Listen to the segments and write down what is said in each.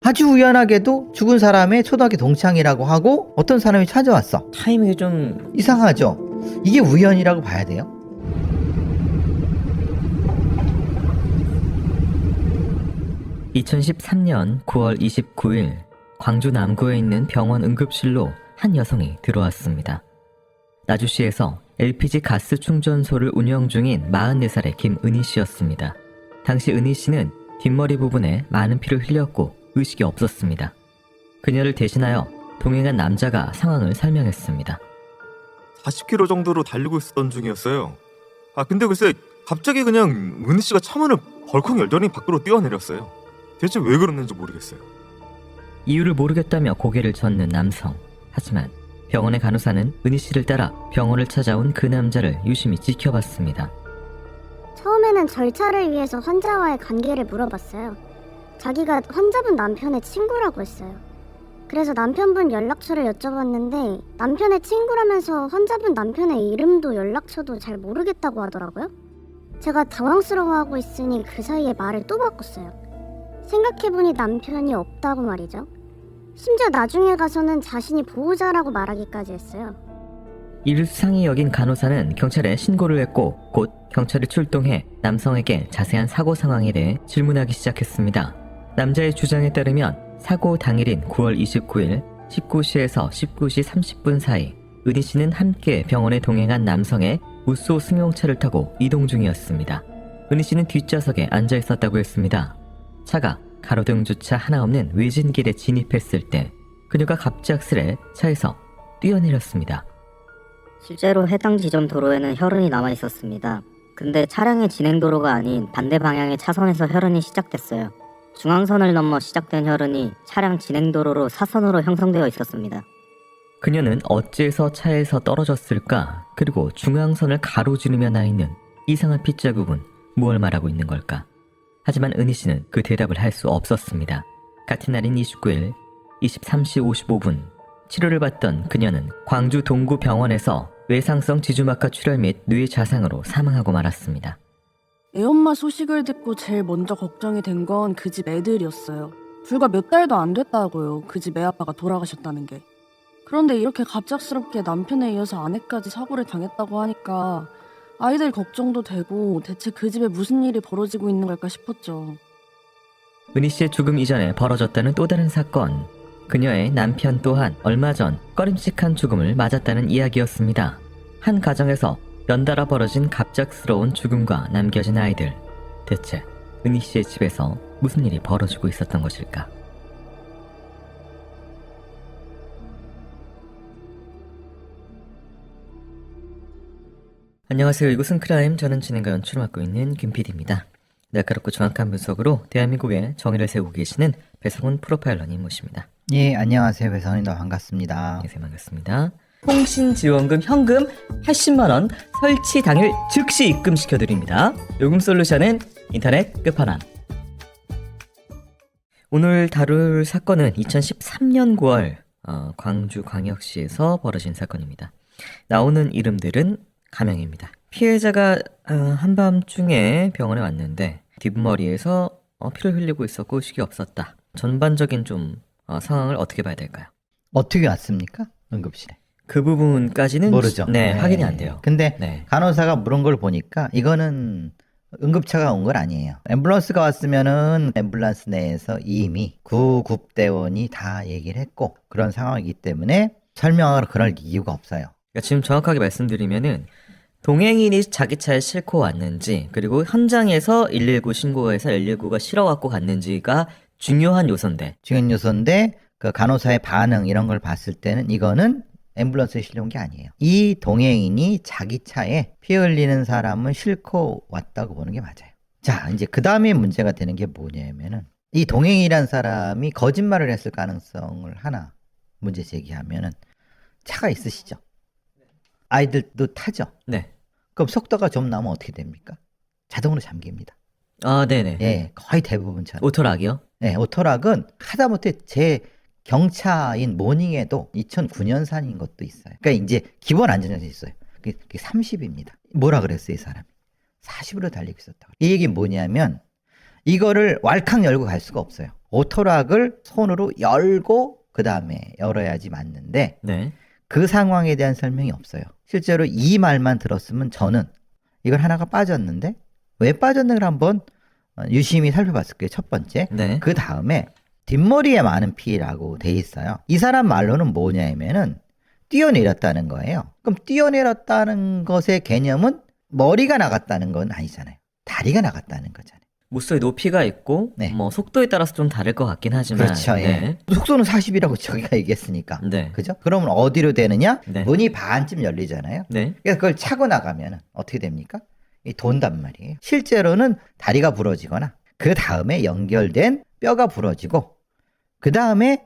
아주 우연하게도 죽은 사람의 초등학교 동창이라고 하고 어떤 사람이 찾아왔어. 타이밍이 좀 이상하죠? 이게 우연이라고 봐야 돼요? (2013년 9월 29일) 광주 남구에 있는 병원 응급실로 한 여성이 들어왔습니다. 나주시에서 LPG 가스 충전소를 운영 중인 44살의 김은희 씨였습니다. 당시 은희 씨는 뒷머리 부분에 많은 피를 흘렸고 의식이 없었습니다. 그녀를 대신하여 동행한 남자가 상황을 설명했습니다. 40km 정도로 달리고 있었던 중이었어요. 근데 글쎄 갑자기 그냥 은희 씨가 차문을 벌컥 열더니 밖으로 뛰어내렸어요. 대체 왜 그랬는지 모르겠어요. 이유를 모르겠다며 고개를 젓는 남성. 하지만 병원의 간호사는 은희 씨를 따라 병원을 찾아온 그 남자를 유심히 지켜봤습니다. 처음에는 절차를 위해서 환자와의 관계를 물어봤어요. 자기가 환자분 남편의 친구라고 했어요. 그래서 남편분 연락처를 여쭤봤는데 남편의 친구라면서 환자분 남편의 이름도 연락처도 잘 모르겠다고 하더라고요. 제가 당황스러워하고 있으니 그 사이에 말을 또 바꿨어요. 생각해보니 남편이 없다고 말이죠. 심지어 나중에 가서는 자신이 보호자라고 말하기까지 했어요. 이를 수상히 여긴 간호사는 경찰에 신고를 했고 곧 경찰이 출동해 남성에게 자세한 사고 상황에 대해 질문하기 시작했습니다. 남자의 주장에 따르면 사고 당일인 9월 29일 19시에서 19시 30분 사이 은희 씨는 함께 병원에 동행한 남성의 우쏘 승용차를 타고 이동 중이었습니다. 은희 씨는 뒷좌석에 앉아 있었다고 했습니다. 차가 가로등 주차 하나 없는 외진길에 진입했을 때 그녀가 갑작스레 차에서 뛰어내렸습니다. 실제로 해당 지점 도로에는 혈흔이 남아 있었습니다. 근데 차량의 진행도로가 아닌 반대 방향의 차선에서 혈흔이 시작됐어요. 중앙선을 넘어 시작된 혈흔이 차량 진행도로로 사선으로 형성되어 있었습니다. 그녀는 어째서 차에서 떨어졌을까? 그리고 중앙선을 가로지르며 나 있는 이상한 핏자국은 무엇을 말하고 있는 걸까? 하지만 은희 씨는 그 대답을 할 수 없었습니다. 같은 날인 29일 23시 55분 치료를 받던 그녀는 광주 동구병원에서 외상성 지주막하 출혈 및 뇌 자상으로 사망하고 말았습니다. 애엄마 소식을 듣고 제일 먼저 걱정이 된 건 그 집 애들이었어요. 불과 몇 달도 안 됐다고요. 그 집 애아빠가 돌아가셨다는 게. 그런데 이렇게 갑작스럽게 남편에 이어서 아내까지 사고를 당했다고 하니까 아이들 걱정도 되고 대체 그 집에 무슨 일이 벌어지고 있는 걸까 싶었죠. 은희 씨의 죽음 이전에 벌어졌다는 또 다른 사건. 그녀의 남편 또한 얼마 전 꺼림칙한 죽음을 맞았다는 이야기였습니다. 한 가정에서 연달아 벌어진 갑작스러운 죽음과 남겨진 아이들. 대체 은희 씨의 집에서 무슨 일이 벌어지고 있었던 것일까? 안녕하세요. 이곳은 크라임. 저는 진행과 연출을 맡고 있는 김PD입니다. 날카롭고 정확한 분석으로 대한민국의 정의를 세우고 계시는 배성훈 프로파일러님 모십니다. 예, 안녕하세요. 배성훈입니다. 반갑습니다. 안녕하세요. 반갑습니다. 통신지원금 현금 80만원 설치 당일 즉시 입금시켜드립니다. 요금솔루션은 인터넷 끝판왕. 오늘 다룰 사건은 2013년 9월 광주광역시에서 벌어진 사건입니다. 나오는 이름들은 가명입니다. 피해자가 한밤중에 병원에 왔는데 뒷머리에서 피를 흘리고 있었고 의식이 없었다. 전반적인 좀 상황을 어떻게 봐야 될까요? 어떻게 왔습니까? 응급실에. 그 부분까지는 모르죠. 네, 확인이 안 돼요. 근데 네. 간호사가 물은 걸 보니까 이거는 응급차가 온 건 아니에요. 앰뷸런스가 왔으면은 앰뷸런스 내에서 이미 구급대원이 다 얘기를 했고 그런 상황이기 때문에 설명하러 그럴 이유가 없어요. 그러니까 지금 정확하게 말씀드리면은 동행인이 자기 차에 싣고 왔는지 그리고 현장에서 119 신고해서 119가 실어갖고 갔는지가 중요한 요소인데 중요한 요소인데 그 간호사의 반응 이런 걸 봤을 때는 이거는 앰뷸런스에 실려온 게 아니에요. 이 동행인이 자기 차에 피 흘리는 사람을 싣고 왔다고 보는 게 맞아요. 자, 이제 그 다음에 문제가 되는 게 뭐냐면은 이 동행이란 사람이 거짓말을 했을 가능성을 하나 문제 제기하면은 차가 있으시죠? 아이들도 타죠? 네. 그럼 속도가 좀 나면 어떻게 됩니까? 자동으로 잠깁니다. 아, 네네. 예, 거의 대부분 차. 오토락이요? 네, 오토락은 하다못해 제 경차인 모닝에도 2009년산인 것도 있어요. 그러니까 이제 기본 안전장치 있어요. 그게 30입니다. 뭐라 그랬어요, 이 사람이? 40으로 달리고 있었다고. 이 얘기는 뭐냐면 이거를 왈칵 열고 갈 수가 없어요. 오토락을 손으로 열고 그 다음에 열어야지 맞는데 네. 그 상황에 대한 설명이 없어요. 실제로 이 말만 들었으면 저는 이걸 하나가 빠졌는데 왜 빠졌는가를 한번 유심히 살펴봤을 거예요. 첫 번째. 네. 그 다음에 뒷머리에 많은 피라고 돼 있어요. 이 사람 말로는 뭐냐면은 뛰어내렸다는 거예요. 그럼 뛰어내렸다는 것의 개념은 머리가 나갔다는 건 아니잖아요. 다리가 나갔다는 거잖아요. 무쏘의 높이가 있고 네. 뭐 속도에 따라서 좀 다를 것 같긴 하지만 그렇죠. 예. 속도는 40이라고 저희가 얘기했으니까. 네. 그죠? 그러면 어디로 되느냐? 네. 문이 반쯤 열리잖아요. 네. 그래서 그걸 차고 나가면 어떻게 됩니까? 이 돈단 말이에요. 실제로는 다리가 부러지거나 그 다음에 연결된 뼈가 부러지고 그 다음에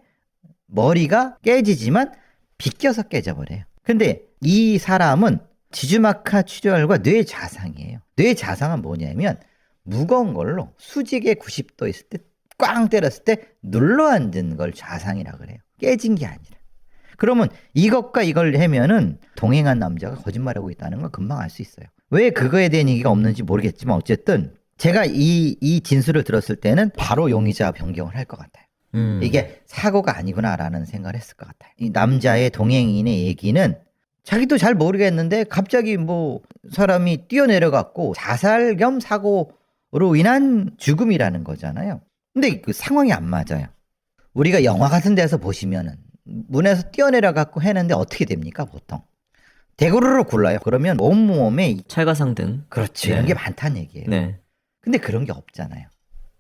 머리가 깨지지만 비껴서 깨져버려요. 근데 이 사람은 지주막하 출혈과 뇌자상이에요. 뇌자상은 뭐냐면 무거운 걸로 수직에 90도 있을 때 꽝 때렸을 때 눌러앉은 걸 자상이라 그래요. 깨진 게 아니라. 그러면 이것과 이걸 하면은 동행한 남자가 거짓말하고 있다는 걸 금방 알 수 있어요. 왜 그거에 대한 얘기가 없는지 모르겠지만 어쨌든 제가 이 진술을 들었을 때는 바로 용의자 변경을 할 것 같아요. 이게 사고가 아니구나라는 생각을 했을 것 같아요. 이 남자의 동행인의 얘기는 자기도 잘 모르겠는데 갑자기 뭐 사람이 뛰어내려갔고 자살 겸 사고로 인한 죽음이라는 거잖아요. 근데 그 상황이 안 맞아요. 우리가 영화 같은 데서 보시면은 문에서 뛰어내려갔고 했는데 어떻게 됩니까 보통? 대구르르 굴러요. 그러면 온몸에 찰가상등. 그렇죠. 네. 이런 게 많다는 얘기예요. 네. 근데 그런 게 없잖아요.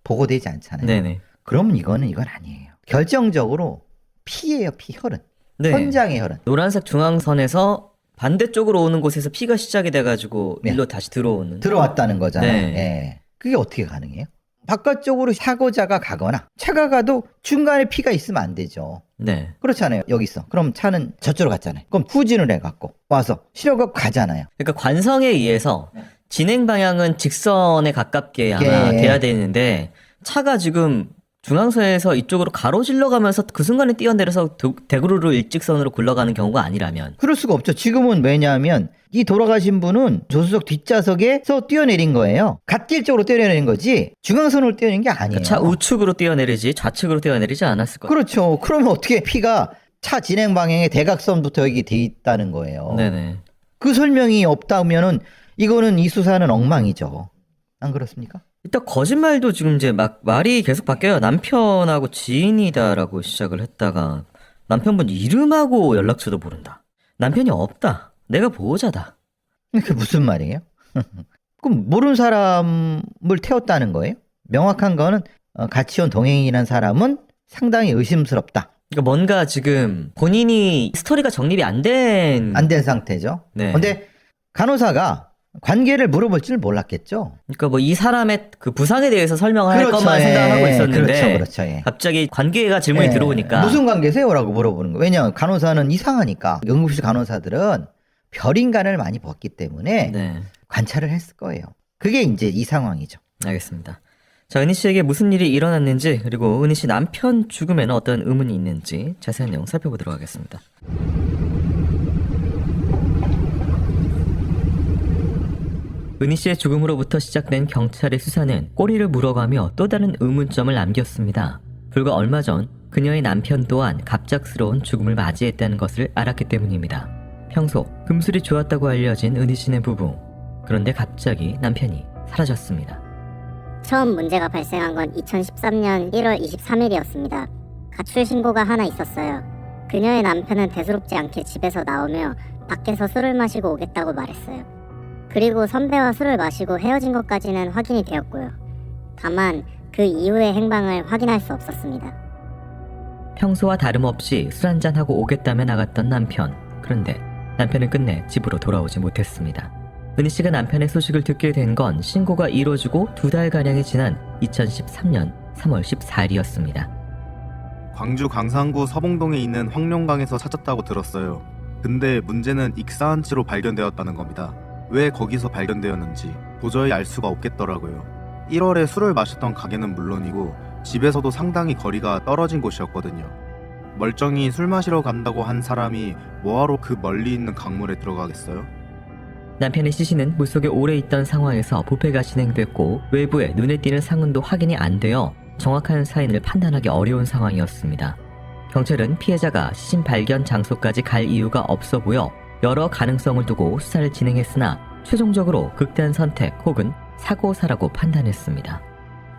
보고되지 않잖아요. 네네. 그러면 이건 아니에요. 결정적으로 피예요. 피 혈흔. 네. 현장의 혈흔. 노란색 중앙선에서 반대쪽으로 오는 곳에서 피가 시작이 돼가지고 네. 일로 다시 들어오는. 들어왔다는 거잖아요. 네. 예. 그게 어떻게 가능해요? 바깥쪽으로 사고자가 가거나 차가 가도 중간에 피가 있으면 안 되죠. 네. 그렇잖아요. 여기 있어. 그럼 차는 저쪽으로 갔잖아요. 그럼 후진을 해갖고 와서 실어갖고 가잖아요. 그러니까 관성에 의해서 진행 방향은 직선에 가깝게 아마 예. 돼야 되는데 차가 지금 중앙선에서 이쪽으로 가로질러 가면서 그 순간에 뛰어내려서 대구르르 일직선으로 굴러가는 경우가 아니라면 그럴 수가 없죠. 지금은 왜냐하면 이 돌아가신 분은 조수석 뒷좌석에서 뛰어내린 거예요. 갓길 쪽으로 뛰어내린 거지 중앙선으로 뛰어내린 게 아니에요. 차 우측으로 뛰어내리지 좌측으로 뛰어내리지 않았을 거예요. 그렇죠. 그러면 어떻게 피가 차 진행 방향의 대각선부터 여기 돼 있다는 거예요. 네네. 그 설명이 없다면은 이거는 이 수사는 엉망이죠. 안 그렇습니까? 일단 거짓말도 지금 이제 막 말이 계속 바뀌어요. 남편하고 지인이다라고 시작을 했다가 남편분 이름하고 연락처도 모른다. 남편이 없다. 내가 보호자다. 그게 무슨 말이에요? 그럼 모르는 사람을 태웠다는 거예요? 명확한 거는 같이 온 동행이라는 사람은 상당히 의심스럽다. 그러니까 뭔가 지금 본인이 스토리가 정립이 안 된. 안 된 상태죠. 네. 근데 간호사가 관계를 물어볼 줄 몰랐겠죠. 그러니까 뭐 이 사람의 그 부상에 대해서 설명을 할 그렇죠. 것만 예. 생각하고 있었는데 그렇죠. 그렇죠. 예. 갑자기 관계가 질문이 예. 들어오니까 무슨 관계세요? 라고 물어보는 거예요. 왜냐하면 간호사는 이상하니까 응급실 간호사들은 별인간을 많이 벗기 때문에 네. 관찰을 했을 거예요. 그게 이제 이 상황이죠. 알겠습니다. 자, 은희 씨에게 무슨 일이 일어났는지 그리고 은희 씨 남편 죽음에는 어떤 의문이 있는지 자세한 내용 살펴보도록 하겠습니다. 은희 씨의 죽음으로부터 시작된 경찰의 수사는 꼬리를 물어가며 또 다른 의문점을 남겼습니다. 불과 얼마 전 그녀의 남편 또한 갑작스러운 죽음을 맞이했다는 것을 알았기 때문입니다. 평소 금술이 좋았다고 알려진 은희 씨네 부부. 그런데 갑자기 남편이 사라졌습니다. 처음 문제가 발생한 건 2013년 1월 23일이었습니다. 가출 신고가 하나 있었어요. 그녀의 남편은 대수롭지 않게 집에서 나오며 밖에서 술을 마시고 오겠다고 말했어요. 그리고 선배와 술을 마시고 헤어진 것까지는 확인이 되었고요. 다만 그 이후의 행방을 확인할 수 없었습니다. 평소와 다름없이 술 한잔하고 오겠다며 나갔던 남편. 그런데 남편은 끝내 집으로 돌아오지 못했습니다. 은희 씨가 남편의 소식을 듣게 된 건 신고가 이뤄지고 2달가량이 지난 2013년 3월 14일이었습니다. 광주 광산구 서봉동에 있는 황룡강에서 찾았다고 들었어요. 근데 문제는 익사한 채로 발견되었다는 겁니다. 왜 거기서 발견되었는지 도저히 알 수가 없겠더라고요. 1월에 술을 마셨던 가게는 물론이고 집에서도 상당히 거리가 떨어진 곳이었거든요. 멀쩡히 술 마시러 간다고 한 사람이 뭐하러 그 멀리 있는 강물에 들어가겠어요? 남편의 시신은 물속에 오래 있던 상황에서 부패가 진행됐고 외부에 눈에 띄는 상흔도 확인이 안 되어 정확한 사인을 판단하기 어려운 상황이었습니다. 경찰은 피해자가 시신 발견 장소까지 갈 이유가 없어 보여 여러 가능성을 두고 수사를 진행했으나 최종적으로 극단 선택 혹은 사고사라고 판단했습니다.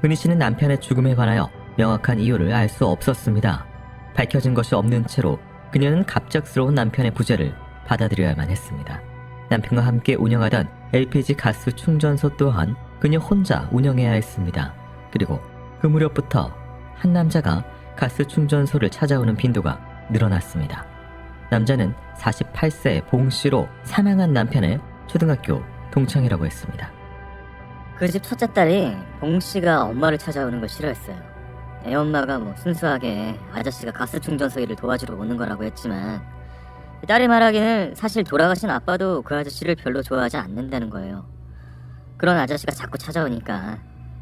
은희 씨는 남편의 죽음에 관하여 명확한 이유를 알 수 없었습니다. 밝혀진 것이 없는 채로 그녀는 갑작스러운 남편의 부재를 받아들여야만 했습니다. 남편과 함께 운영하던 LPG 가스 충전소 또한 그녀 혼자 운영해야 했습니다. 그리고 그 무렵부터 한 남자가 가스 충전소를 찾아오는 빈도가 늘어났습니다. 남자는 48세 봉 씨로 사망한 남편의 초등학교 동창이라고 했습니다. 그 집 첫째 딸이 봉 씨가 엄마를 찾아오는 걸 싫어했어요. 애 엄마가 순수하게 아저씨가 가스 충전소 일을 도와주러 오는 거라고 했지만 딸이 말하기는 사실 돌아가신 아빠도 그 아저씨를 별로 좋아하지 않는다는 거예요. 그런 아저씨가 자꾸 찾아오니까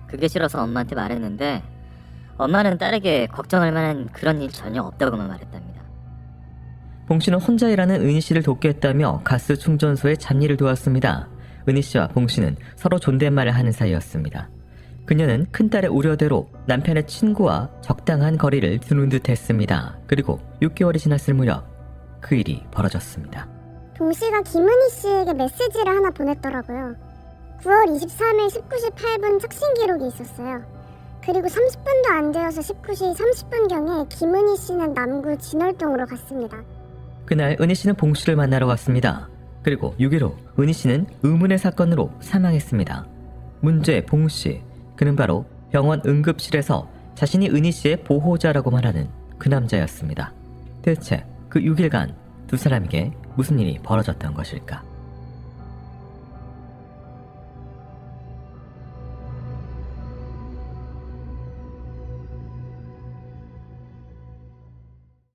그게 싫어서 엄마한테 말했는데 엄마는 딸에게 걱정할 만한 그런 일 전혀 없다고만 말했답니다. 봉 씨는 혼자 일하는 은희 씨를 돕겠다며 가스 충전소에 잡일을 도왔습니다. 은희 씨와 봉 씨는 서로 존댓말을 하는 사이였습니다. 그녀는 큰딸의 우려대로 남편의 친구와 적당한 거리를 두는 듯 했습니다. 그리고 6개월이 지났을 무렵 그 일이 벌어졌습니다. 봉 씨가 김은희 씨에게 메시지를 하나 보냈더라고요. 9월 23일 19시 8분 착신 기록이 있었어요. 그리고 30분도 안 되어서 19시 30분경에 김은희 씨는 남구 진월동으로 갔습니다. 그날 은희 씨는 봉 씨를 만나러 갔습니다. 그리고 6일 후 은희 씨는 의문의 사건으로 사망했습니다. 문제의 봉 씨, 그는 바로 병원 응급실에서 자신이 은희 씨의 보호자라고 말하는 그 남자였습니다. 대체 그 6일간 두 사람에게 무슨 일이 벌어졌던 것일까?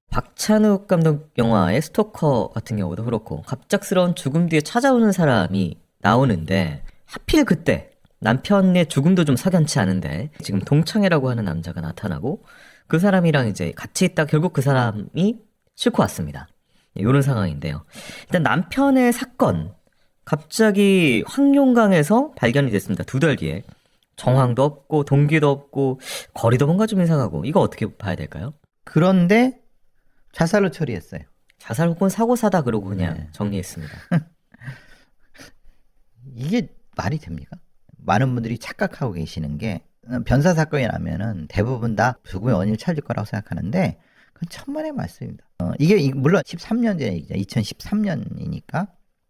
박찬욱 감독 영화의 스토커 같은 경우도 그렇고 갑작스러운 죽음 뒤에 찾아오는 사람이 나오는데 하필 그때 남편의 죽음도 좀 석연치 않은데 지금 동창이라고 하는 남자가 나타나고 그 사람이랑 이제 같이 있다 결국 그 사람이 싣고 왔습니다. 이런 상황인데요. 일단 남편의 사건 갑자기 황룡강에서 발견이 됐습니다. 2달 뒤에. 정황도 없고 동기도 없고 거리도 뭔가 좀 이상하고 이거 어떻게 봐야 될까요? 그런데 자살로 처리했어요. 자살 혹은 사고사다 그러고 그냥 네. 정리했습니다. 이게 말이 됩니까? 많은 분들이 착각하고 계시는 게 변사 사건이 나면은 대부분 다 죽음의 원인을 찾을 거라고 생각하는데 그건 천만의 말씀입니다. 이게 물론 13년 전에 얘기죠. 2013년이니까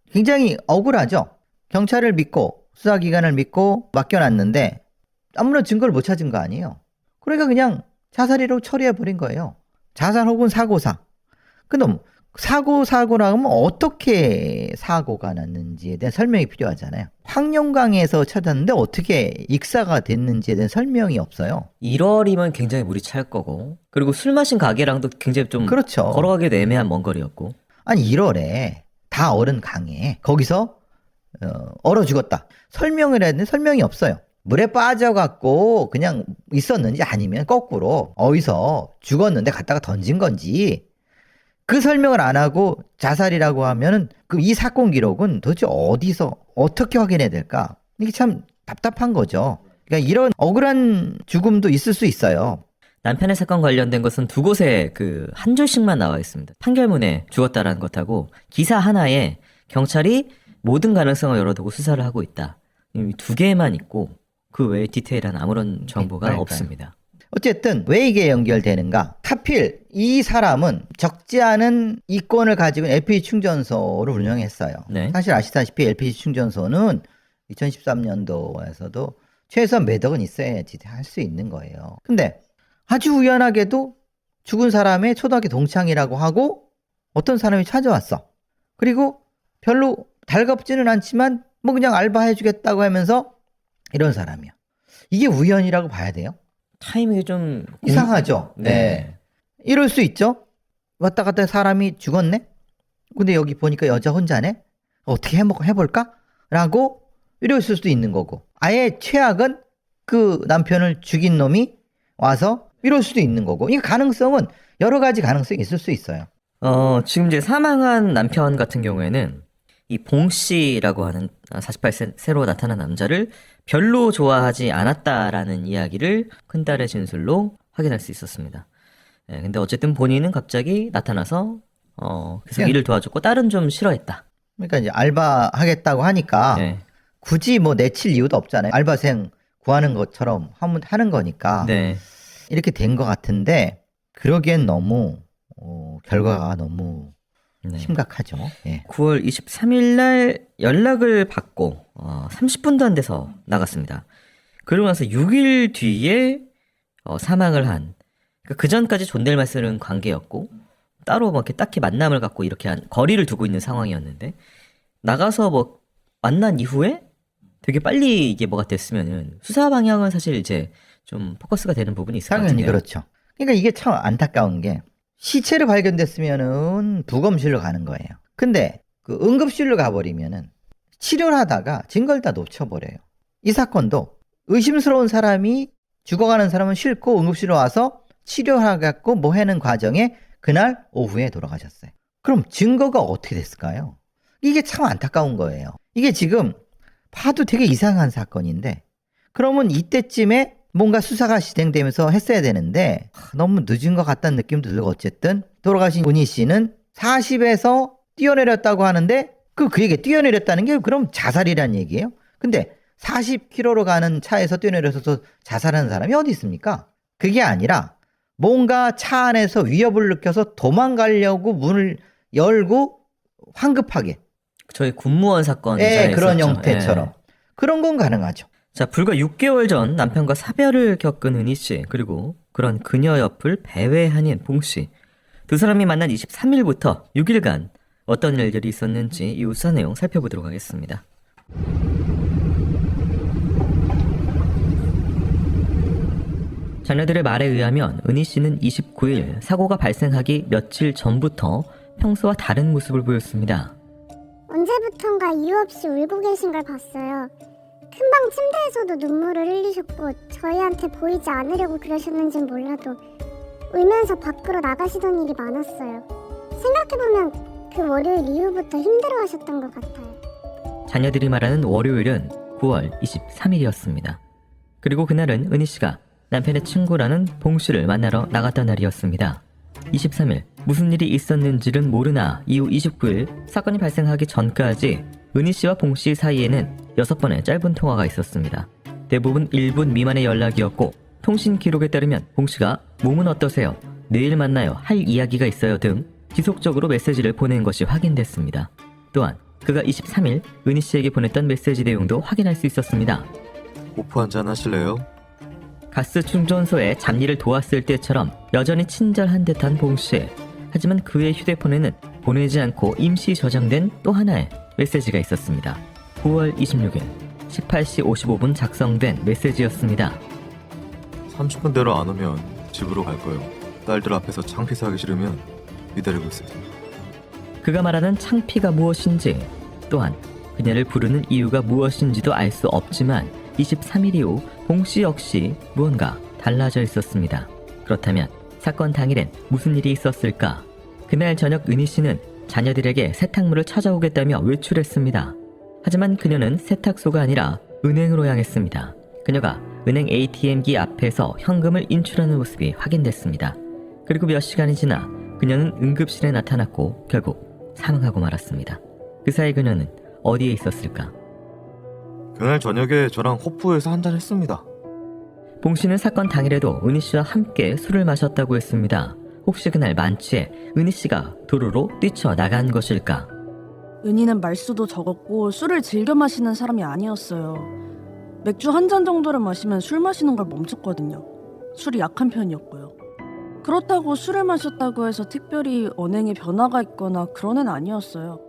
굉장히 억울하죠. 경찰을 믿고 수사기관을 믿고 맡겨놨는데 아무런 증거를 못 찾은 거 아니에요. 그러니까 그냥 자살이라고 처리해버린 거예요. 자살 혹은 사고사. 그럼 사고라 하면 어떻게 사고가 났는지에 대한 설명이 필요하잖아요. 황룡강에서 찾았는데 어떻게 익사가 됐는지에 대한 설명이 없어요. 1월이면 굉장히 물이 찰 거고 그리고 술 마신 가게랑도 굉장히 좀 그렇죠. 걸어가기도 애매한 먼 거리였고 아니 1월에 다 얼은 강에 거기서 얼어 죽었다. 설명을 해야 되는데 설명이 없어요. 물에 빠져갖고 그냥 있었는지 아니면 거꾸로 어디서 죽었는데 갖다가 던진 건지 그 설명을 안 하고 자살이라고 하면은 그 이 사건 기록은 도대체 어디서 어떻게 확인해야 될까? 이게 참 답답한 거죠. 그러니까 이런 억울한 죽음도 있을 수 있어요. 남편의 사건 관련된 것은 2곳에 그 한 줄씩만 나와 있습니다. 판결문에 죽었다라는 것하고 기사 하나에 경찰이 모든 가능성을 열어두고 수사를 하고 있다. 이 2개만 있고 그 외에 디테일한 아무런 정보가 그러니까요. 없습니다. 어쨌든 왜 이게 연결되는가? 하필 이 사람은 적지 않은 이권을 가지고 LPG 충전소를 운영했어요. 네. 사실 아시다시피 LPG 충전소는 2013년도에서도 최소한 몇 억은 있어야지 할 수 있는 거예요. 근데 아주 우연하게도 죽은 사람의 초등학교 동창이라고 하고 어떤 사람이 찾아왔어. 그리고 별로 달갑지는 않지만 뭐 그냥 알바해주겠다고 하면서 이런 사람이야. 이게 우연이라고 봐야 돼요? 타이밍이 좀 이상하죠? 네. 이럴 수 있죠? 왔다 갔다 사람이 죽었네? 근데 여기 보니까 여자 혼자네? 어떻게 해볼까? 라고 이럴 수도 있는 거고. 아예 최악은 그 남편을 죽인 놈이 와서 이럴 수도 있는 거고. 이 가능성은 여러 가지 가능성이 있을 수 있어요. 지금 이제 사망한 남편 같은 경우에는 이 봉씨라고 하는 48세 새로 나타난 남자를 별로 좋아하지 않았다라는 이야기를 큰딸의 진술로 확인할 수 있었습니다. 예, 근데 어쨌든 본인은 갑자기 나타나서 계속 예. 일을 도와줬고 딸은 좀 싫어했다. 그러니까 이제 알바 하겠다고 하니까 네. 굳이 뭐 내칠 이유도 없잖아요. 알바생 구하는 것처럼 하는 거니까 네. 이렇게 된 것 같은데 그러기엔 너무 결과가 너무 네. 심각하죠. 예. 9월 23일 날 연락을 받고 30분도 안 돼서 나갔습니다. 그러고 나서 6일 뒤에 사망을 한, 그 전까지 존댓말 쓰는 관계였고 따로 뭐 이렇게 딱히 만남을 갖고 이렇게 한 거리를 두고 있는 상황이었는데, 나가서 뭐 만난 이후에 되게 빨리 이게 뭐가 됐으면은 수사 방향은 사실 이제 좀 포커스가 되는 부분이 있을 것 당연히 같은데요. 그렇죠. 그러니까 이게 참 안타까운 게 시체로 발견됐으면은 부검실로 가는 거예요. 근데 그 응급실로 가버리면은 치료를 하다가 증거를 다 놓쳐버려요. 이 사건도 의심스러운 사람이 죽어가는 사람은 싫고 응급실로 와서 치료하갖고 뭐 하는 과정에 그날 오후에 돌아가셨어요. 그럼 증거가 어떻게 됐을까요? 이게 참 안타까운 거예요. 이게 지금 봐도 되게 이상한 사건인데 그러면 이때쯤에 뭔가 수사가 진행되면서 했어야 되는데 너무 늦은 것 같다는 느낌도 들고, 어쨌든 돌아가신 은희 씨는 40에서 뛰어내렸다고 하는데 그에게 뛰어내렸다는 게 그럼 자살이란 얘기예요? 근데 40km로 가는 차에서 뛰어내려서 자살하는 사람이 어디 있습니까? 그게 아니라 뭔가 차 안에서 위협을 느껴서 도망가려고 문을 열고 황급하게 저희 군무원 사건 예, 예전에 그런 있었죠. 형태처럼 예. 그런 건 가능하죠. 자, 불과 6개월 전 남편과 사별을 겪은 은희 씨, 그리고 그런 그녀 옆을 배회한인 봉 씨. 두 사람이 만난 23일부터 6일간 어떤 일들이 있었는지 이 수사 내용 살펴보도록 하겠습니다. 자녀들의 말에 의하면 은희 씨는 29일 사고가 발생하기 며칠 전부터 평소와 다른 모습을 보였습니다. 언제부턴가 이유 없이 울고 계신 걸 봤어요. 큰방 침대에서도 눈물을 흘리셨고 저희한테 보이지 않으려고 그러셨는진 몰라도 울면서 밖으로 나가시던 일이 많았어요. 생각해보면 그 월요일 이후부터 힘들어하셨던 것 같아요. 자녀들이 말하는 월요일은 9월 23일이었습니다. 그리고 그날은 은희 씨가 남편의 친구라는 봉 씨를 만나러 나갔던 날이었습니다. 23일 무슨 일이 있었는지는 모르나 이후 29일 사건이 발생하기 전까지 은희 씨와 봉 씨 사이에는 6번의 짧은 통화가 있었습니다. 대부분 1분 미만의 연락이었고 통신 기록에 따르면 봉 씨가 몸은 어떠세요? 내일 만나요. 할 이야기가 있어요 등 지속적으로 메시지를 보낸 것이 확인됐습니다. 또한 그가 23일 은희 씨에게 보냈던 메시지 내용도 확인할 수 있었습니다. 오프 한잔 하실래요? 가스 충전소에 잡일을 도왔을 때처럼 여전히 친절한 듯한 봉 씨. 하지만 그의 휴대폰에는 보내지 않고 임시 저장된 또 하나의 메시지가 있었습니다. 9월 26일 18시 55분 작성된 메시지였습니다. 30분대로 안 오면 집으로 갈 거예요. 딸들 앞에서 창피사 하기 싫으면 기다리고 있어요. 그가 말하는 창피가 무엇인지, 또한 그녀를 부르는 이유가 무엇인지도 알 수 없지만 23일 이후 봉 씨 역시 무언가 달라져 있었습니다. 그렇다면 사건 당일엔 무슨 일이 있었을까? 그날 저녁 은희 씨는 자녀들에게 세탁물을 찾아오겠다며 외출했습니다. 하지만 그녀는 세탁소가 아니라 은행으로 향했습니다. 그녀가 은행 ATM기 앞에서 현금을 인출하는 모습이 확인됐습니다. 그리고 몇 시간이 지나 그녀는 응급실에 나타났고 결국 사망하고 말았습니다. 그 사이 그녀는 어디에 있었을까? 그날 저녁에 저랑 호프에서 한잔 했습니다. 봉 씨는 사건 당일에도 은희 씨와 함께 술을 마셨다고 했습니다. 혹시 그날 만취해 은희 씨가 도로로 뛰쳐나간 것일까? 은희는 말수도 적었고 술을 즐겨 마시는 사람이 아니었어요. 맥주 한 잔 정도를 마시면 술 마시는 걸 멈췄거든요. 술이 약한 편이었고요. 그렇다고 술을 마셨다고 해서 특별히 언행에 변화가 있거나 그런 애는 아니었어요.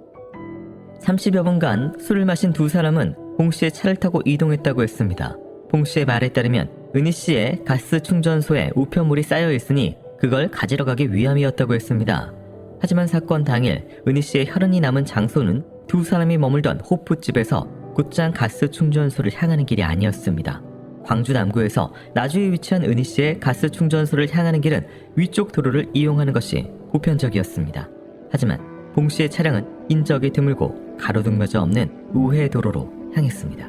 30여 분간 술을 마신 두 사람은 봉 씨의 차를 타고 이동했다고 했습니다. 봉 씨의 말에 따르면 은희 씨의 가스 충전소에 우편물이 쌓여 있으니 그걸 가지러 가기 위함이었다고 했습니다. 하지만 사건 당일 은희 씨의 혈흔이 남은 장소는 두 사람이 머물던 호프집에서 곧장 가스 충전소를 향하는 길이 아니었습니다. 광주 남구에서 나주에 위치한 은희 씨의 가스 충전소를 향하는 길은 위쪽 도로를 이용하는 것이 보편적이었습니다. 하지만 봉 씨의 차량은 인적이 드물고 가로등마저 없는 우회 도로로 향했습니다.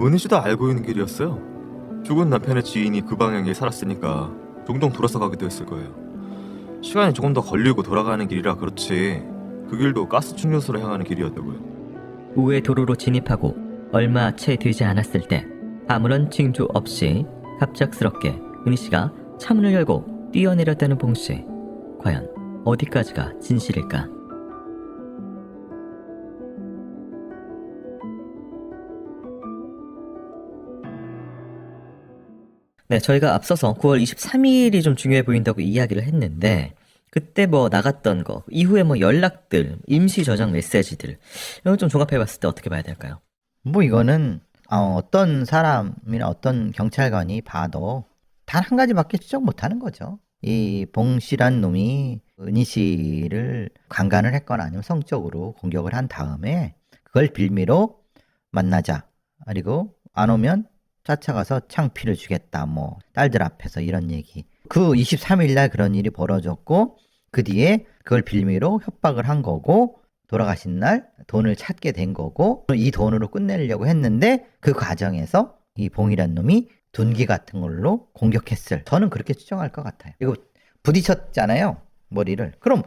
은희 씨도 알고 있는 길이었어요. 죽은 남편의 지인이 그 방향에 살았으니까 종종 돌아서 가기도 했을 거예요. 시간이 조금 더 걸리고 돌아가는 길이라 그렇지 그 길도 가스 충전소로 향하는 길이었다고요. 우회 도로로 진입하고 얼마 채 되지 않았을 때 아무런 징조 없이 갑작스럽게 은희 씨가 차문을 열고 뛰어내렸다는 봉씨. 과연 어디까지가 진실일까? 네, 저희가 앞서서 9월 23일이 좀 중요해 보인다고 이야기를 했는데 그때 뭐 나갔던 거, 이후에 뭐 연락들, 임시 저장 메시지들 이걸 좀 종합해봤을 때 어떻게 봐야 될까요? 뭐 이거는 어떤 사람이나 어떤 경찰관이 봐도 단 한 가지밖에 추적 못하는 거죠. 이 봉씨란 놈이 은희 씨를 강간을 했거나 아니면 성적으로 공격을 한 다음에 그걸 빌미로 만나자. 그리고 안 오면 쫓아가서 창피를 주겠다. 뭐 딸들 앞에서 이런 얘기. 그 23일 날 그런 일이 벌어졌고 그 뒤에 그걸 빌미로 협박을 한 거고 돌아가신 날 돈을 찾게 된 거고 이 돈으로 끝내려고 했는데 그 과정에서 이 봉이란 놈이 둔기 같은 걸로 공격했을. 저는 그렇게 추정할 것 같아요. 이거 부딪혔잖아요. 머리를. 그럼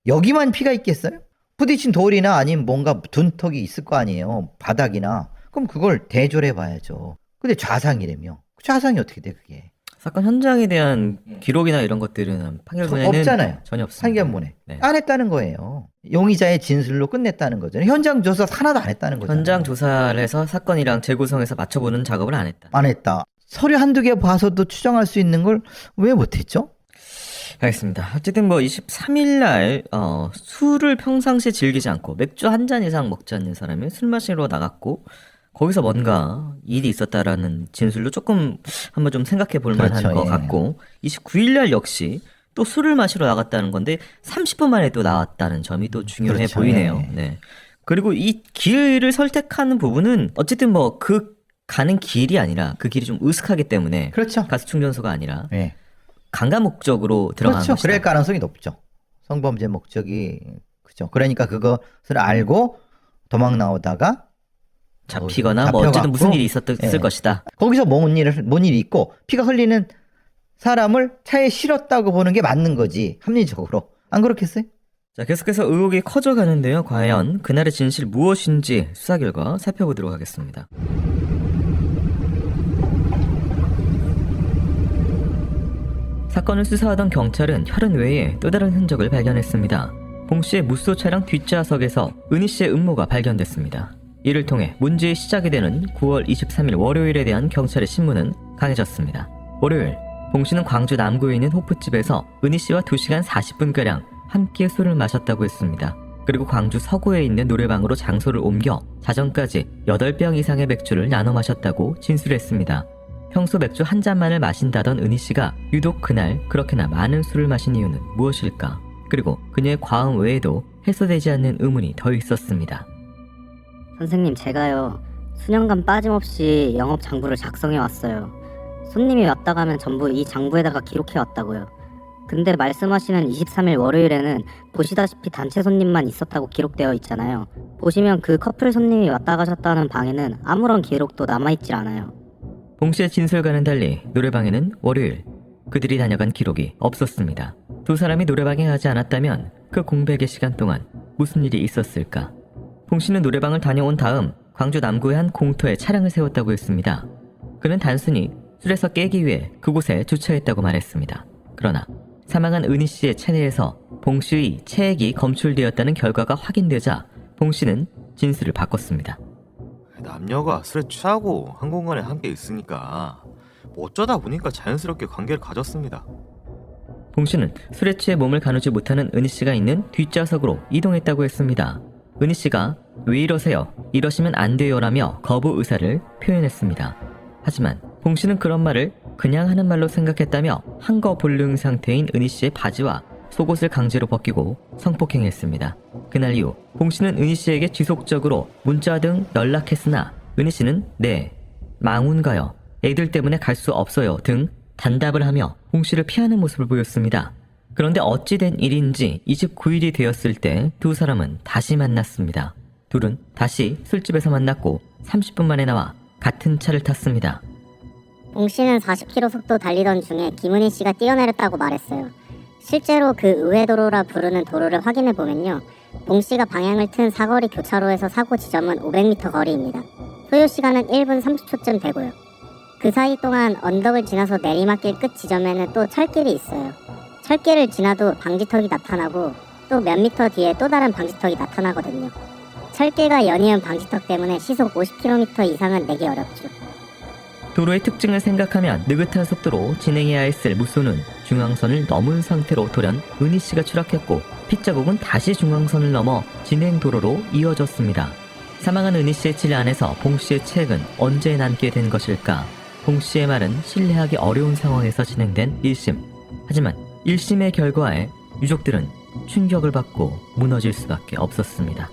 여기만 피가 있겠어요? 부딪힌 돌이나 아니면 뭔가 둔턱이 있을 거 아니에요. 바닥이나. 그럼 그걸 대조해 봐야죠. 근데 좌상이라며. 좌상이 어떻게 돼 그게? 사건 현장에 대한 기록이나 이런 것들은 판결문에는 없잖아요. 전혀 없습니다. 판결문에. 네. 안 했다는 거예요. 용의자의 진술로 끝냈다는 거잖아요. 현장 조사 하나도 안 했다는 거잖아요. 현장 조사를 해서 사건이랑 재구성해서 맞춰보는 작업을 안 했다. 안 했다. 서류 한두 개 봐서도 추정할 수 있는 걸 왜 못했죠? 알겠습니다. 어쨌든 뭐 23일 날 술을 평상시에 즐기지 않고 맥주 한 잔 이상 먹지 않는 사람이 술 마시러 나갔고 거기서 뭔가 일이 있었다라는 진술로 조금 한번 좀 생각해 볼 만한 그렇죠, 것 예. 같고 29일 날 역시 또 술을 마시러 나갔다는 건데 30분 만에 또 나왔다는 점이 또 중요해 그렇죠, 보이네요. 예. 네. 그리고 이 길을 선택하는 부분은 어쨌든 뭐 그 가는 길이 아니라 그 길이 좀 으슥하기 때문에 그렇죠. 가스 충전소가 아니라 네. 강간 목적으로 들어간 그렇죠. 것이다. 그럴 가능성이 높죠. 성범죄 목적이 그죠. 그러니까 그것을 알고 도망 나오다가 잡히거나 뭐 잡혀갖고, 어쨌든 무슨 일이 있었을 예. 것이다. 거기서 뭔 일이 있고 피가 흘리는 사람을 차에 실었다고 보는 게 맞는 거지. 합리적으로. 안 그렇겠어요? 자, 계속해서 의혹이 커져가는데요. 과연 그날의 진실 무엇인지 수사 결과 살펴보도록 하겠습니다. 사건을 수사하던 경찰은 혈흔 외에 또 다른 흔적을 발견했습니다. 봉 씨의 무쏘 차량 뒷좌석에서 은희 씨의 음모가 발견됐습니다. 이를 통해 문제의 시작이 되는 9월 23일 월요일에 대한 경찰의 신문은 강해졌습니다. 월요일, 봉 씨는 광주 남구에 있는 호프집에서 은희 씨와 2시간 40분가량 함께 술을 마셨다고 했습니다. 그리고 광주 서구에 있는 노래방으로 장소를 옮겨 자정까지 8병 이상의 맥주를 나눠 마셨다고 진술했습니다. 평소 맥주 한 잔만을 마신다던 은희 씨가 유독 그날 그렇게나 많은 술을 마신 이유는 무엇일까? 그리고 그녀의 과음 외에도 해소되지 않는 의문이 더 있었습니다. 선생님, 제가요 수년간 빠짐없이 영업 장부를 작성해 왔어요. 손님이 왔다 가면 전부 이 장부에다가 기록해 왔다고요. 근데 말씀하시는 23일 월요일에는 보시다시피 단체 손님만 있었다고 기록되어 있잖아요. 보시면 그 커플 손님이 왔다 가셨다는 방에는 아무런 기록도 남아있질 않아요. 봉 씨의 진술과는 달리 노래방에는 월요일 그들이 다녀간 기록이 없었습니다. 두 사람이 노래방에 가지 않았다면 그 공백의 시간 동안 무슨 일이 있었을까? 봉 씨는 노래방을 다녀온 다음 광주 남구의 한 공터에 차량을 세웠다고 했습니다. 그는 단순히 술에서 깨기 위해 그곳에 주차했다고 말했습니다. 그러나 사망한 은희 씨의 차내에서 봉 씨의 체액이 검출되었다는 결과가 확인되자 봉 씨는 진술을 바꿨습니다. 남녀가 술에 취하고 한 공간에 함께 있으니까 뭐 어쩌다 보니까 자연스럽게 관계를 가졌습니다. 봉 씨는 술에 취해 몸을 가누지 못하는 은희 씨가 있는 뒷좌석으로 이동했다고 했습니다. 은희 씨가 왜 이러세요? 이러시면 안 돼요라며 거부 의사를 표현했습니다. 하지만 봉 씨는 그런 말을 그냥 하는 말로 생각했다며 한거불능 상태인 은희 씨의 바지와 속옷을 강제로 벗기고 성폭행했습니다. 그날 이후 봉 씨는 은희 씨에게 지속적으로 문자 등 연락했으나 은희 씨는 네, 망운가요? 애들 때문에 갈 수 없어요 등 단답을 하며 봉 씨를 피하는 모습을 보였습니다. 그런데 어찌된 일인지 29일이 되었을 때 두 사람은 다시 만났습니다. 둘은 다시 술집에서 만났고 30분 만에 나와 같은 차를 탔습니다. 봉 씨는 40km 속도 달리던 중에 김은희 씨가 뛰어내렸다고 말했어요. 실제로 그 의회도로라 부르는 도로를 확인해 보면요. 봉 씨가 방향을 튼 사거리 교차로에서 사고 지점은 500m 거리입니다. 소요 시간은 1분 30초쯤 되고요. 그 사이 동안 언덕을 지나서 내리막길 끝 지점에는 또 철길이 있어요. 철길을 지나도 방지턱이 나타나고 또 몇 미터 뒤에 또 다른 방지턱이 나타나거든요. 철길과 연이은 방지턱 때문에 시속 50km 이상은 내기 어렵죠. 도로의 특징을 생각하면 느긋한 속도로 진행해야 했을 무쏘는 중앙선을 넘은 상태로 돌연 은희 씨가 추락했고 핏자국은 다시 중앙선을 넘어 진행도로로 이어졌습니다. 사망한 은희 씨의 질 안에서 봉 씨의 책은 언제 남게 된 것일까? 봉 씨의 말은 신뢰하기 어려운 상황에서 진행된 1심. 하지만 1심의 결과에 유족들은 충격을 받고 무너질 수밖에 없었습니다.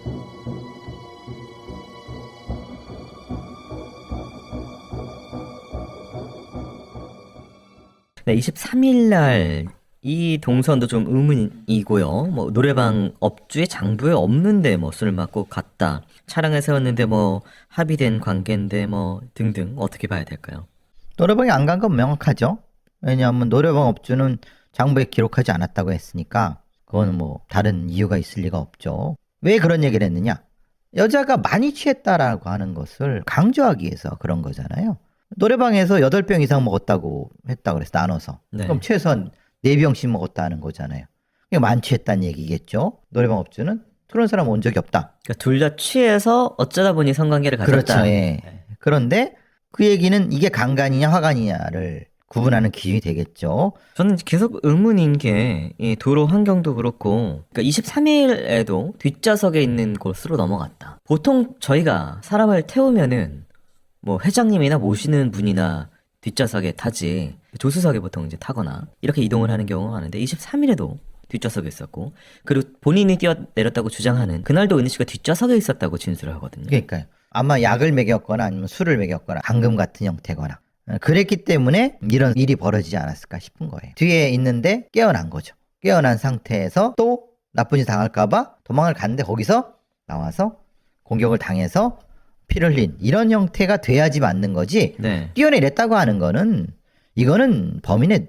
네, 23일 날 이 동선도 좀 의문이고요. 뭐 노래방 업주의 장부에 없는데 뭐 술 맞고 갔다. 차량에 세웠는데 뭐 합의된 관계인데 뭐 등등 어떻게 봐야 될까요? 노래방에 안 간 건 명확하죠. 왜냐하면 노래방 업주는 장부에 기록하지 않았다고 했으니까 그거는 뭐 다른 이유가 있을 리가 없죠. 왜 그런 얘기를 했느냐? 여자가 많이 취했다라고 하는 것을 강조하기 위해서 그런 거잖아요. 노래방에서 8병 이상 먹었다고 했다고 그래서 나눠서. 네. 그럼 최소한 4병씩 먹었다는 거잖아요. 그게 많이 취했다는 얘기겠죠. 노래방 업주는 그런 사람 온 적이 없다. 그러니까 둘 다 취해서 어쩌다 보니 성관계를 가졌다. 그렇죠. 예. 그런데 그 얘기는 이게 강간이냐 화간이냐를 구분하는 기준이 되겠죠. 저는 계속 의문인 게 이 도로 환경도 그렇고 그러니까 23일에도 뒷좌석에 있는 곳으로 넘어갔다. 보통 저희가 사람을 태우면은 뭐 회장님이나 모시는 분이나 뒷좌석에 타지 조수석에 보통 이제 타거나 이렇게 이동을 하는 경우가 많은데 23일에도 뒷좌석에 있었고 그리고 본인이 뛰어내렸다고 주장하는 그날도 은희 씨가 뒷좌석에 있었다고 진술을 하거든요. 그러니까요. 아마 약을 먹였거나 아니면 술을 먹였거나 감금 같은 형태거나 그랬기 때문에 이런 일이 벌어지지 않았을까 싶은 거예요. 뒤에 있는데 깨어난 거죠. 깨어난 상태에서 또 나쁜 짓 당할까봐 도망을 갔는데 거기서 나와서 공격을 당해서 피를 흘린 이런 형태가 돼야지 맞는 거지. 네. 뛰어내렸다고 하는 거는 이거는 범인의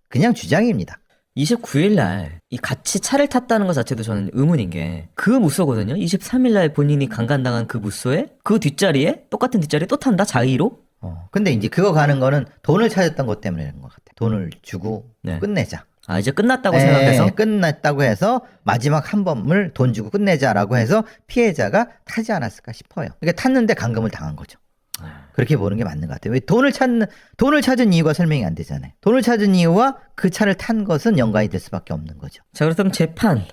그냥 주장입니다. 29일 날 이 같이 차를 탔다는 것 자체도 저는 의문인 게 그 무쏘거든요. 23일 날 본인이 강간당한 그 무쏘에 그 뒷자리에 똑같은 뒷자리에 또 탄다 자의로. 근데 이제 그거 가는 거는 돈을 찾았던 것 때문에 그런 것 같아요. 돈을 주고 네. 끝내자. 아 이제 끝났다고 생각해서 끝났다고 해서 마지막 한 번을 돈 주고 끝내자라고 해서 피해자가 타지 않았을까 싶어요. 그러니까 탔는데 감금을 당한 거죠. 그렇게 보는 게 맞는 것 같아요. 왜 돈을 찾은 이유가 설명이 안 되잖아요. 돈을 찾은 이유와 그 차를 탄 것은 연관이 될 수밖에 없는 거죠. 자 그렇다면 재판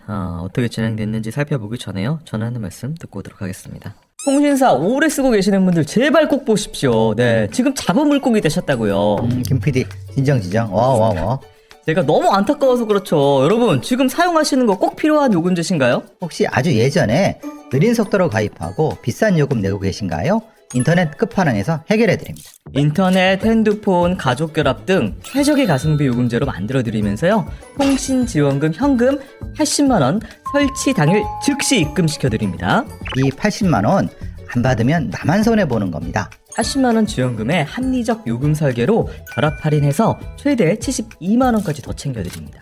어떻게 진행됐는지 살펴보기 전에요. 전하는 말씀 듣고 오도록 하겠습니다. 통신사 오래 쓰고 계시는 분들 제발 꼭 보십시오. 네 지금 잡은 물고기 되셨다고요. 김 PD 진정. 와. 제가 너무 안타까워서 그렇죠. 여러분 지금 사용하시는 거 꼭 필요한 요금제신가요? 혹시 아주 예전에 느린 속도로 가입하고 비싼 요금 내고 계신가요? 인터넷 끝판왕에서 해결해 드립니다. 인터넷, 핸드폰, 가족결합 등 최적의 가성비 요금제로 만들어드리면서요. 통신지원금 현금 80만원 설치 당일 즉시 입금시켜드립니다. 이 80만 원 안 받으면 나만 손해보는 겁니다. 80만원 지원금에 합리적 요금 설계로 결합 할인해서 최대 72만원까지 더 챙겨드립니다.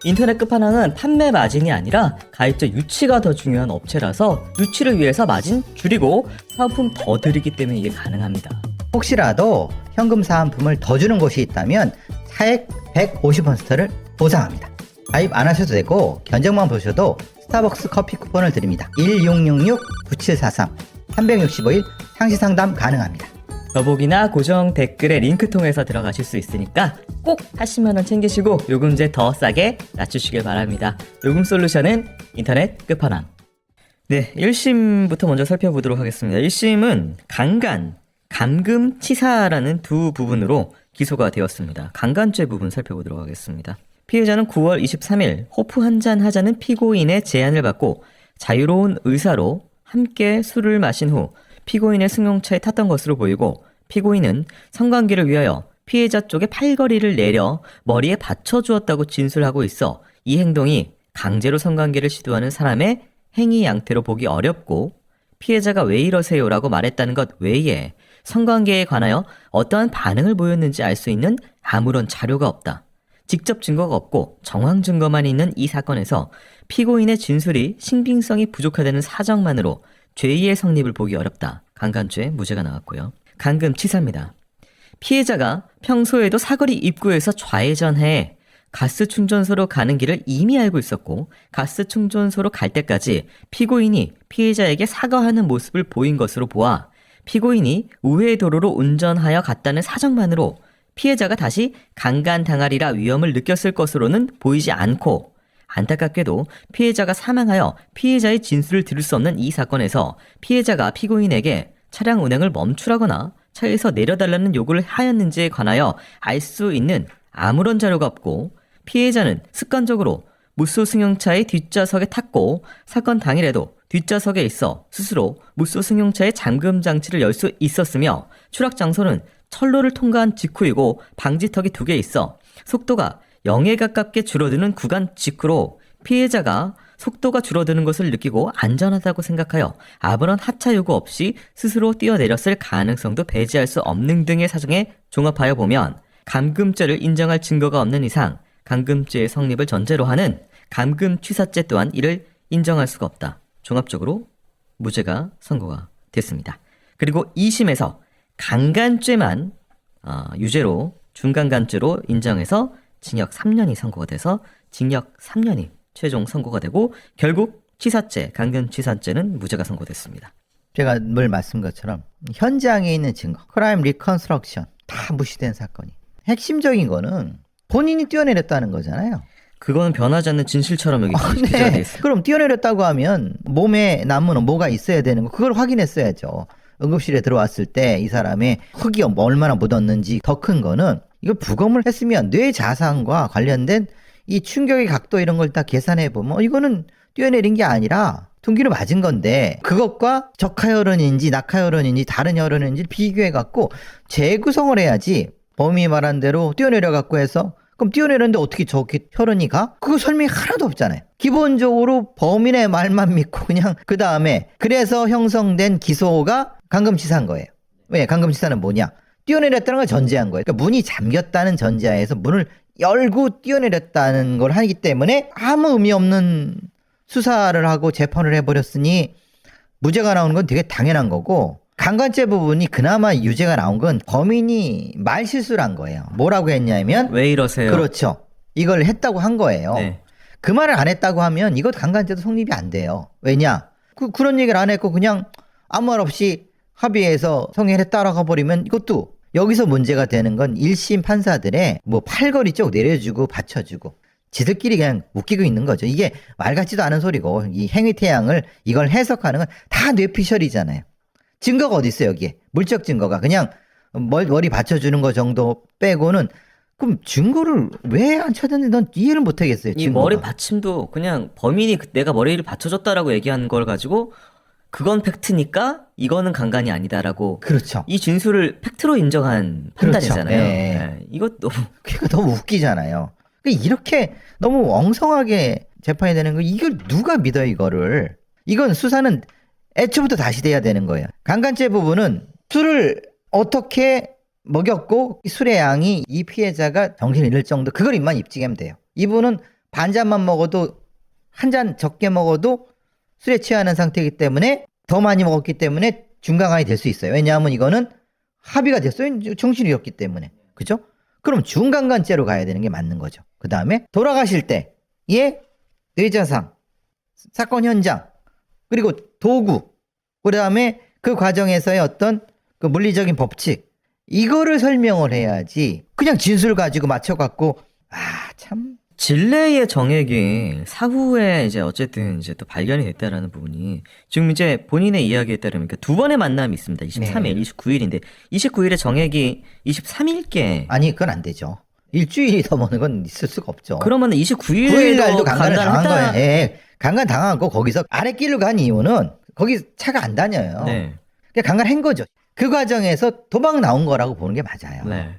인터넷 끝판왕은 판매 마진이 아니라 가입자 유치가 더 중요한 업체라서 유치를 위해서 마진 줄이고 사은품 더 드리기 때문에 이게 가능합니다. 혹시라도 현금 사은품을 더 주는 곳이 있다면 차액 150%를 보상합니다. 가입 안 하셔도 되고 견적만 보셔도 스타벅스 커피 쿠폰을 드립니다. 1666-9743 365일 상시 상담 가능합니다. 더보기나 고정 댓글에 링크 통해서 들어가실 수 있으니까 꼭 80만원 챙기시고 요금제 더 싸게 낮추시길 바랍니다. 요금 솔루션은 인터넷 끝판왕. 네, 1심부터 먼저 살펴보도록 하겠습니다. 1심은 강간, 감금, 치사라는 두 부분으로 기소가 되었습니다. 강간죄 부분 살펴보도록 하겠습니다. 피해자는 9월 23일 호프 한잔 하자는 피고인의 제안을 받고 자유로운 의사로 함께 술을 마신 후 피고인의 승용차에 탔던 것으로 보이고 피고인은 성관계를 위하여 피해자 쪽에 팔걸이를 내려 머리에 받쳐주었다고 진술하고 있어 이 행동이 강제로 성관계를 시도하는 사람의 행위 양태로 보기 어렵고 피해자가 왜 이러세요라고 말했다는 것 외에 성관계에 관하여 어떠한 반응을 보였는지 알 수 있는 아무런 자료가 없다. 직접 증거가 없고 정황 증거만 있는 이 사건에서 피고인의 진술이 신빙성이 부족하다는 사정만으로 죄의 성립을 보기 어렵다. 강간죄 무죄가 나왔고요. 감금치사입니다. 피해자가 평소에도 사거리 입구에서 좌회전해 가스 충전소로 가는 길을 이미 알고 있었고 가스 충전소로 갈 때까지 피고인이 피해자에게 사과하는 모습을 보인 것으로 보아 피고인이 우회 도로로 운전하여 갔다는 사정만으로 피해자가 다시 강간당하리라 위험을 느꼈을 것으로는 보이지 않고 안타깝게도 피해자가 사망하여 피해자의 진술을 들을 수 없는 이 사건에서 피해자가 피고인에게 차량 운행을 멈추라거나 차에서 내려달라는 요구를 하였는지에 관하여 알 수 있는 아무런 자료가 없고 피해자는 습관적으로 무쏘 승용차의 뒷좌석에 탔고 사건 당일에도 뒷좌석에 있어 스스로 무쏘 승용차의 잠금 장치를 열 수 있었으며 추락 장소는 철로를 통과한 직후이고 방지턱이 2개 있어 속도가 0에 가깝게 줄어드는 구간 직후로 피해자가 속도가 줄어드는 것을 느끼고 안전하다고 생각하여 아무런 하차 요구 없이 스스로 뛰어내렸을 가능성도 배제할 수 없는 등의 사정에 종합하여 보면 감금죄를 인정할 증거가 없는 이상 감금죄의 성립을 전제로 하는 감금취사죄 또한 이를 인정할 수가 없다. 종합적으로 무죄가 선고가 됐습니다. 그리고 2심에서 강간죄만 유죄로 중강간죄로 인정해서 징역 3년이 선고가 돼서 징역 3년이 최종 선고가 되고 결국 치사죄, 감금치사죄는 무죄가 선고됐습니다. 제가 늘 말씀 것처럼 현장에 있는 증거, 크라임 리컨스트럭션 다 무시된 사건이. 핵심적인 거는 본인이 뛰어내렸다는 거잖아요. 그거는 변하지 않는 진실처럼 여기 기재가 돼 있어요. 그럼 뛰어내렸다고 하면 몸에 남은 뭐가 있어야 되는 거 그걸 확인했어야죠. 응급실에 들어왔을 때 이 사람의 흙이 얼마나 묻었는지 더 큰 거는 이걸 부검을 했으면 뇌 자상과 관련된 이 충격의 각도 이런 걸 다 계산해 보면 이거는 뛰어내린 게 아니라 둥기로 맞은 건데 그것과 적하혈흔인지 낙하혈흔인지 다른 혈흔인지 비교해 갖고 재구성을 해야지. 범인이 말한 대로 뛰어내려 갖고 해서 그럼 뛰어내렸는데 어떻게 저렇게 혈흔이 가? 그거 설명이 하나도 없잖아요. 기본적으로 범인의 말만 믿고 그냥 그 다음에 그래서 형성된 기소가 감금치사한 거예요. 왜? 감금치사는 뭐냐? 뛰어내렸다는 걸 전제한 거예요. 그러니까 문이 잠겼다는 전제하에서 문을 열고 뛰어내렸다는 걸 하기 때문에 아무 의미 없는 수사를 하고 재판을 해버렸으니 무죄가 나오는 건 되게 당연한 거고 강간죄 부분이 그나마 유죄가 나온 건 범인이 말 실수를 한 거예요. 뭐라고 했냐면 왜 이러세요? 그렇죠. 이걸 했다고 한 거예요. 네. 그 말을 안 했다고 하면 이거 강간죄도 성립이 안 돼요. 왜냐? 그런 얘기를 안 했고 그냥 아무 말 없이 합의해서 성행을 따라가 버리면 이것도 여기서 문제가 되는 건 1심 판사들의 뭐 팔걸이 쪽 내려주고 받쳐주고 지들끼리 그냥 웃기고 있는 거죠. 이게 말 같지도 않은 소리고 이 행위태양을 이걸 해석하는 건 다 뇌피셜이잖아요. 증거가 어디 있어요 여기에. 물적 증거가 그냥 머리 받쳐주는 거 정도 빼고는 그럼 증거를 왜 안 찾았는지 난 이해를 못 하겠어요. 이 증거가. 머리 받침도 그냥 범인이 내가 머리를 받쳐줬다라고 얘기한 걸 가지고 그건 팩트니까 이거는 강간이 아니다라고 그렇죠. 이 진술을 팩트로 인정한 판단이잖아요. 그렇죠. 네. 네. 이것도 그러니까 너무 웃기잖아요. 이렇게 너무 엉성하게 재판이 되는 거 이걸 누가 믿어 이거를. 이건 수사는 애초부터 다시 돼야 되는 거예요. 강간죄 부분은 술을 어떻게 먹였고 술의 양이 이 피해자가 정신을 잃을 정도 그걸 입증하면 돼요. 이분은 반잔만 먹어도 한 잔 적게 먹어도 술에 취하는 상태이기 때문에 더 많이 먹었기 때문에 중강간이 될 수 있어요. 왜냐하면 이거는 합의가 됐어요. 정신이 잃었기 때문에. 그죠? 그럼 중강간죄로 가야 되는 게 맞는 거죠. 그 다음에 돌아가실 때의 뇌자상, 사건 현장, 그리고 도구, 그 다음에 그 과정에서의 어떤 그 물리적인 법칙, 이거를 설명을 해야지 그냥 진술 가지고 맞춰갖고 참. 진례의 정액이 사후에 이제 어쨌든 이제 또 발견이 됐다라는 부분이 지금 이제 본인의 이야기에 따르면 두 번의 만남이 있습니다. 23일, 네. 29일인데 29일에 정액이 23일께 아니 그건 안 되죠. 일주일이 넘어는 건 있을 수가 없죠. 그러면 9일 29일에도 날도 강간을 당한 강간했다. 거예요. 예. 강간 당하고 거기서 아랫길로 간 이유는 거기 차가 안 다녀요. 네. 그러니까 강간한 거죠. 그 과정에서 도망 나온 거라고 보는 게 맞아요. 네.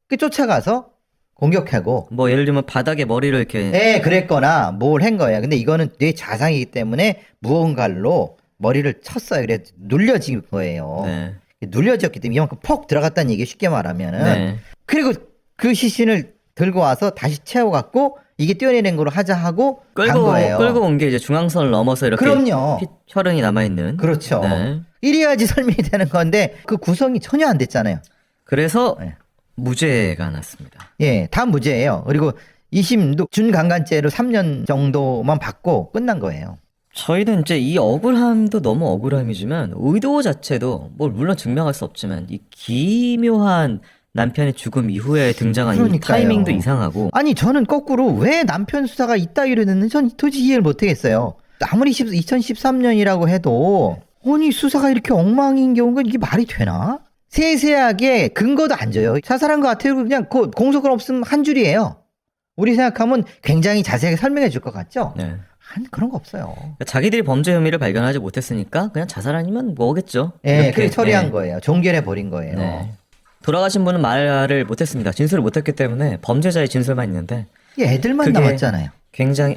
그 쫓아가서 공격하고 뭐 예를 들면 바닥에 머리를 이렇게 그랬거나 뭘 한 거예요. 근데 이거는 뇌 자상이기 때문에 무언가로 머리를 쳤어요. 그래 눌려진 거예요. 네. 눌려졌기 때문에 이만큼 퍽 들어갔다는 얘기 쉽게 말하면은. 네. 그리고 그 시신을 들고 와서 다시 채워갖고 이게 뛰어내린 거로 하자 하고 간 거예요. 끌고 온 게 이제 중앙선을 넘어서 이렇게 그럼요. 혈흔이 남아있는. 그렇죠. 네. 이래야지 설명이 되는 건데 그 구성이 전혀 안 됐잖아요. 그래서 네. 무죄가 났습니다. 예, 다 무죄예요. 그리고 2심도 준강간죄로 3년 정도만 받고 끝난 거예요. 저희는 이제 이 억울함도 너무 억울함이지만 의도 자체도 뭐 물론 증명할 수 없지만 이 기묘한 남편의 죽음 이후에 등장한 이 그러니까요. 타이밍도 이상하고 아니 저는 거꾸로 왜 남편 수사가 이따위로 됐는지 전 도저히 이해를 못하겠어요. 아무리 2013년이라고 해도 아니 수사가 이렇게 엉망인 경우가 이게 말이 되나? 세세하게 근거도 안 줘요. 자살한 것 같아요. 그냥 그 공소권 없으면 한 줄이에요. 우리 생각하면 굉장히 자세하게 설명해 줄 것 같죠? 네. 그런 거 없어요. 그러니까 자기들이 범죄 혐의를 발견하지 못했으니까 그냥 자살 아니면 뭐겠죠. 예, 이렇게, 그렇게 처리한 네. 거예요. 종결해 버린 거예요. 네. 돌아가신 분은 말을 못했습니다. 진술을 못했기 때문에 범죄자의 진술만 있는데 이게 애들만 그게 남았잖아요. 굉장히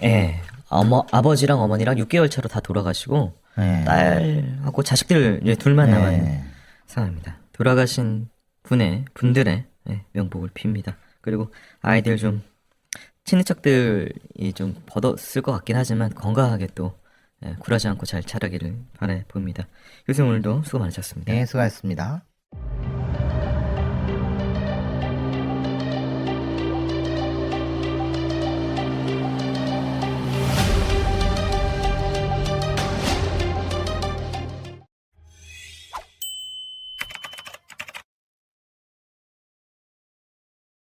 아버지랑 어머니랑 6개월 차로 다 돌아가시고 예. 딸하고 자식들 이제 둘만 예. 남았는 상황입니다. 돌아가신 분들의 명복을 빕니다. 그리고 아이들 좀 친인척들이 좀 벗었을 것 같긴 하지만 건강하게 또 굴하지 않고 잘 자라기를 바라봅니다. 교수님 오늘도 수고 많으셨습니다. 네, 수고하셨습니다.